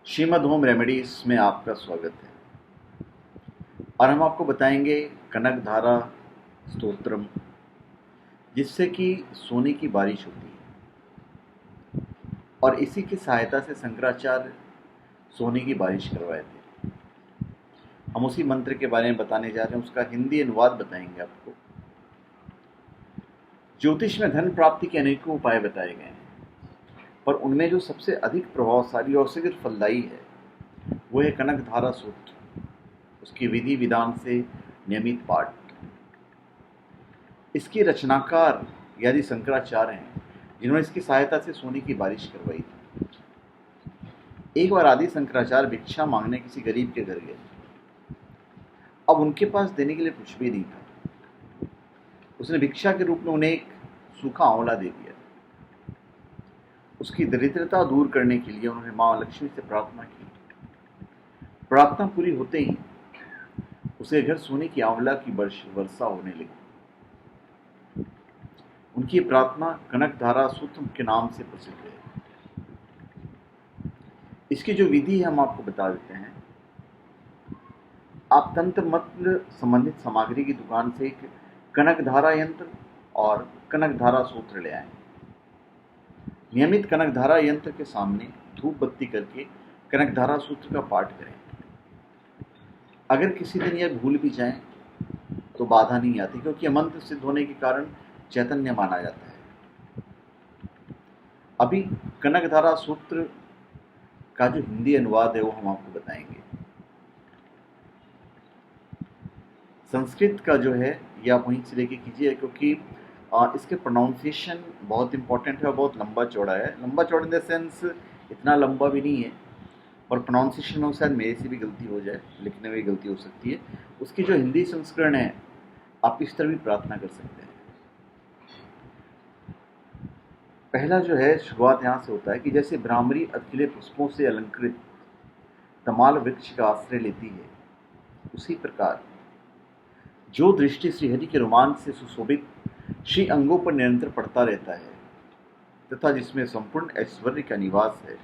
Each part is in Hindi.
श्रीमद होम रेमेडीज में आपका स्वागत है। और हम आपको बताएंगे कनक धारा स्तोत्रम, जिससे कि सोने की बारिश होती है। और इसी की सहायता से शंकराचार्य सोने की बारिश करवाए थे। हम उसी मंत्र के बारे में बताने जा रहे हैं, उसका हिंदी अनुवाद बताएंगे आपको। ज्योतिष में धन प्राप्ति के अनेकों उपाय बताए गए हैं, पर उनमें जो सबसे अधिक प्रभावशाली और शीघ्र फलदायी है वो है कनक धारा सूत्र। उसकी विधि विधान से नियमित पाठ। इसके रचनाकार यदि शंकराचार्य हैं, जिन्होंने इसकी सहायता से सोने की बारिश करवाई थी। एक बार आदि शंकराचार्य भिक्षा मांगने किसी गरीब के घर गए। अब उनके पास देने के लिए कुछ भी नहीं था। उसने भिक्षा के रूप में उन्हें एक सूखा आंवला दे दिया। उसकी दरिद्रता दूर करने के लिए उन्होंने मां लक्ष्मी से प्रार्थना की। प्रार्थना पूरी होते ही उसे घर सोने की आंवला की वर्षा होने लगी। उनकी प्रार्थना कनक धारा सूत्र के नाम से प्रसिद्ध है। इसकी जो विधि है हम आपको बता देते हैं। आप तंत्र मंत्र संबंधित सामग्री की दुकान से एक कनक धारा यंत्र और कनक धारा सूत्र ले आए। नियमित कनक धारा यंत्र के सामने धूप बत्ती करके कनक धारा सूत्र का पाठ करें। अगर किसी दिन यह भूल भी जाएं तो बाधा नहीं आती, क्योंकि यह मंत्र सिद्ध होने के कारण चैतन्य माना जाता है। अभी कनक धारा सूत्र का जो हिंदी अनुवाद है वो हम आपको बताएंगे। संस्कृत का जो है ये आप वहीं से लेके कीजिए, क्योंकि इसके प्रोनाउंसिएशन बहुत इंपॉर्टेंट है और बहुत लंबा चौड़ा है। लंबा चौड़ा इन द सेंस इतना लंबा भी नहीं है, और प्रोनाउंसिएशन में शायद मेरे से भी गलती हो जाए, लिखने में भी गलती हो सकती है। उसकी जो हिंदी संस्करण है आप इस तरह भी प्रार्थना कर सकते हैं। पहला जो है शुरुआत यहाँ से होता है कि जैसे भ्रामरी अधखिले पुष्पों से अलंकृत तमाल वृक्ष का आश्रय लेती है, उसी प्रकार जो दृष्टि श्रीहरि के रोमांच से सुशोभित श्री अंगों पर निरंतर पड़ता रहता है, तथा जिसमें संपूर्ण ऐश्वर्य का निवास है,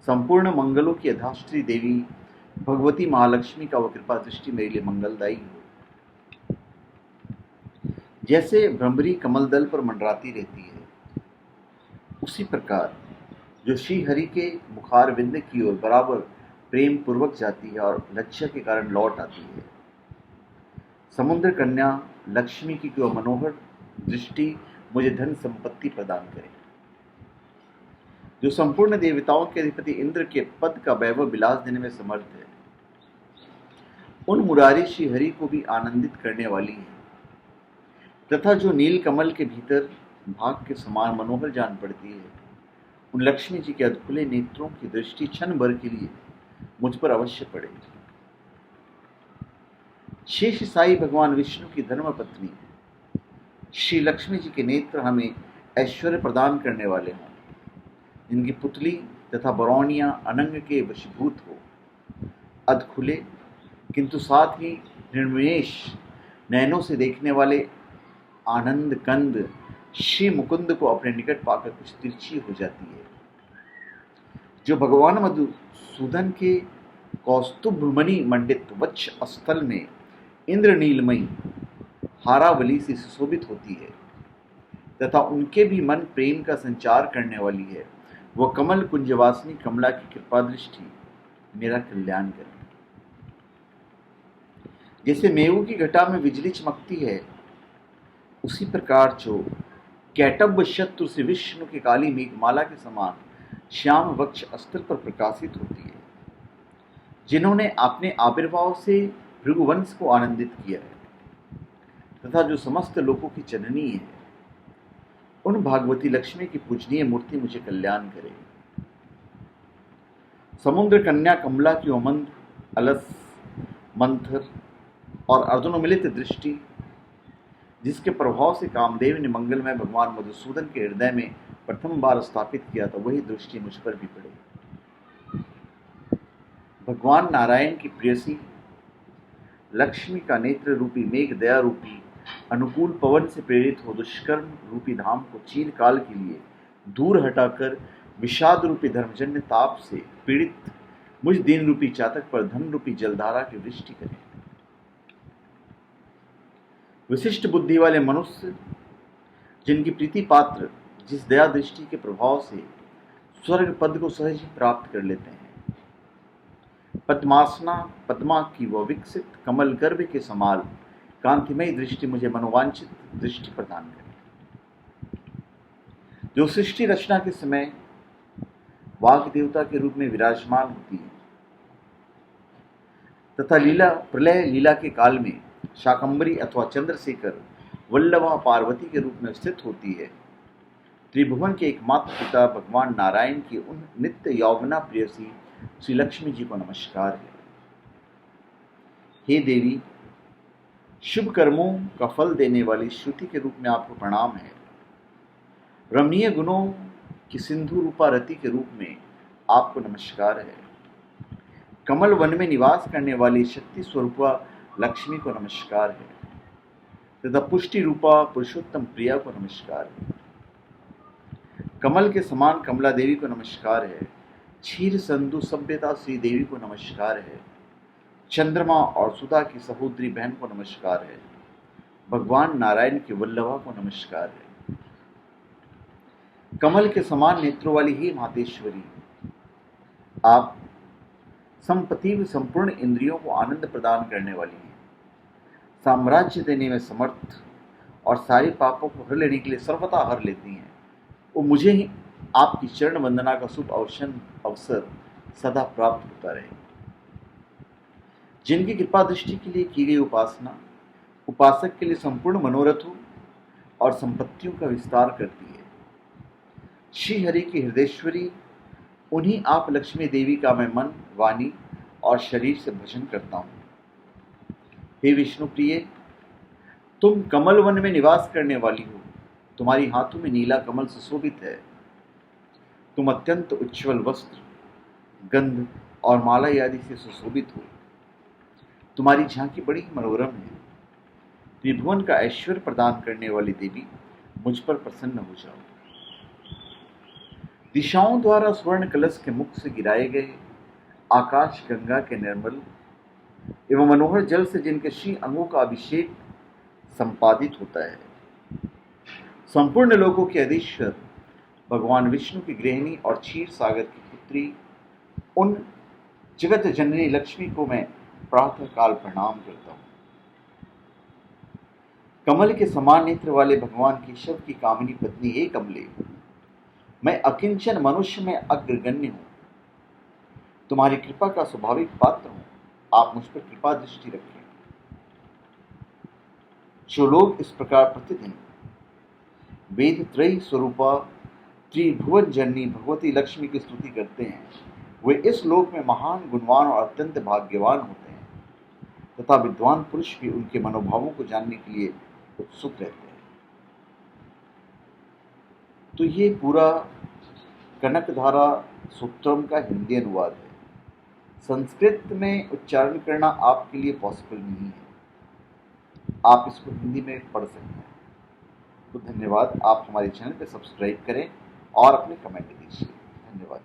संपूर्ण मंगलों की अधाश्री देवी भगवती महालक्ष्मी का वह कृपा दृष्टि मेरे लिए मंगलदायी हो। जैसे भ्रमरी कमल दल पर मंडराती रहती है, उसी प्रकार जो श्री हरि के मुखार विंद की ओर बराबर प्रेम पूर्वक जाती है और लज्जा के कारण लौट आती है, समुद्र कन्या लक्ष्मी की वह मनोहर दृष्टि मुझे धन संपत्ति प्रदान करे। जो संपूर्ण देवताओं के अधिपति इंद्र के पद का वैभव विलास देने में समर्थ है, उन मुरारी श्री हरि को भी आनंदित करने वाली है, तथा जो नील कमल के भीतर भाग के समान मनोहर जान पड़ती है, उन लक्ष्मी जी के अधखुले नेत्रों की दृष्टि क्षण भर के लिए मुझ पर अवश्य पड़े। शेष साई भगवान विष्णु की धर्म पत्नी श्री लक्ष्मी जी के नेत्र हमें ऐश्वर्य प्रदान करने वाले हों, जिनकी पुतली तथा बरौनियां अनंग के वशीभूत हो, अधखुले किंतु साथ ही निर्विनेश नयनों से देखने वाले आनंद कंद श्री मुकुंद को अपने निकट पाकर कुछ तिरछी हो जाती है। जो भगवान मधुसूदन के कौस्तुभमणि मंडित वक्ष स्थल में इंद्र नीलमयी हारावली से सुशोभित होती है, तथा उनके भी मन प्रेम का संचार करने वाली है, वह कमल कुंजवासिनी कमला की कृपा दृष्टि मेरा कल्याण करे। जैसे मेऊ की घटा में बिजली चमकती है, उसी प्रकार जो कैटब शत्रु से विष्णु के काली मेघमाला के समान श्याम वक्ष अस्त्र पर प्रकाशित होती है, जिन्होंने अपने आविर्भाव से भृगुवंश को आनंदित किया है, तथा जो समस्त लोकों की जननी है, उन भागवती लक्ष्मी की पूजनीय मूर्ति मुझे कल्याण करे। समुद्र कन्या कमला की ओमंद अलस मंथर और अर्धनोमिलित दृष्टि, जिसके प्रभाव से कामदेव ने मंगलमय भगवान मधुसूदन के हृदय में प्रथम बार स्थापित किया था, वही दृष्टि मुझ पर भी पड़े। भगवान नारायण की प्रेयसी लक्ष्मी का नेत्र रूपी मेघ दया रूपी अनुकूल पवन से प्रेरित हो दुष्कर्म रूपी धाम को चीर काल के लिए दूर हटाकर विषाद रूपी धर्मजन्य ताप से पीड़ित मुझ दीन रूपी चातक पर धन रूपी जलधारा की वृष्टि करें। विशिष्ट बुद्धि वाले मनुष्य जिनकी प्रीति पात्र जिस दया दृष्टि के प्रभाव से स्वर्ग पद को सहज ही प्राप्त कर लेते हैं, पद्मासना पद्मा की वह विकसित कमल गर्भ के समान कांतिमय दृष्टि मुझे मनोवांछित दृष्टि प्रदान करे, जो सृष्टि रचना के समय वाग देवता के रूप में विराजमान होती है तथा लीला प्रलय लीला के काल में शाकंबरी अथवा चंद्रशेखर वल्लभा पार्वती के रूप में स्थित होती है। त्रिभुवन के एकमात्र पिता भगवान नारायण की उन नित्य यौवना प्रेयसी श्री लक्ष्मी जी को नमस्कार है। हे देवी, शुभ कर्मों का फल देने वाली श्रुति के रूप में आपको प्रणाम है। रमणीय गुणों की सिंधु रूपा रति के रूप में आपको नमस्कार है। कमल वन में निवास करने वाली शक्ति स्वरूपा लक्ष्मी को नमस्कार है तथा पुष्टि रूपा पुरुषोत्तम प्रिया को नमस्कार है। कमल के समान कमला देवी को नमस्कार है। क्षीर संधु सभ्यता श्री देवी को नमस्कार है। चंद्रमा और सुधा की सहोदरी बहन को नमस्कार है। भगवान नारायण की वल्लभा को नमस्कार है। कमल के समान नेत्रों वाली ही मातेश्वरी, आप संपत्ति संपूर्ण इंद्रियों को आनंद प्रदान करने वाली हैं, साम्राज्य देने में समर्थ और सारे पापों को हर लेने के लिए सर्वथा हर लेती हैं। वो मुझे ही आपकी चरण वंदना का शुभ अवसर सदा प्राप्त होता रहे। जिनकी कृपा दृष्टि के लिए की गई उपासना उपासक के लिए संपूर्ण मनोरथों और संपत्तियों का विस्तार करती है। श्री हरि की हृदयेश्वरी उन्हीं आप लक्ष्मी देवी का मैं मन, वाणी और शरीर से भजन करता हूँ। हे विष्णु प्रिय, तुम कमल वन में निवास करने वाली हो। तुम्हारी हाथों में नीला कमल सुशोभित है। तुम अत्यंत उज्ज्वल वस्त्र, गंध और माला आदि से सुशोभित हो। तुम्हारी झांकी बड़ी मनोरम है। त्रिभुवन का ऐश्वर्य प्रदान करने वाली देवी, मुझ पर प्रसन्न हो जाओ। दिशाओं द्वारा स्वर्ण कलश के मुख से गिराए गए आकाश गंगा के निर्मल एवं मनोहर जल से जिनके श्री अंगों का अभिषेक संपादित होता है, संपूर्ण लोकों के अधीश्वर भगवान विष्णु की गृहिणी और क्षीर सागर की पुत्री उन जगत जननी लक्ष्मी को मैं प्रातः काल प्रणाम करता हूँ। कमल के समान नेत्र वाले भगवान केशव की कामिनी पत्नी हे कमले, मैं अकिंचन मनुष्य में अग्रगण्य हूँ। तुम्हारी कृपा का स्वाभाविक पात्र हूँ। आप मुझ पर कृपा दृष्टि रखें। जो लोग इस प्रकार प्रतिदिन वेद त्रयी स्वरूपा त्रिभुवन जननी भगवती लक्ष्मी की स्तुति करते हैं, वे इस लोक में महान गुणवान और अत्यंत भाग्यवान होते हैं तथा विद्वान पुरुष भी उनके मनोभावों को जानने के लिए उत्सुक रहते हैं। तो ये पूरा कनकधारा सूत्रम का हिंदी अनुवाद है। संस्कृत में उच्चारण करना आपके लिए पॉसिबल नहीं है, आप इसको हिंदी में पढ़ सकते हैं। तो धन्यवाद। आप हमारे चैनल पर सब्सक्राइब करें और अपने कमेंट दीजिए। धन्यवाद।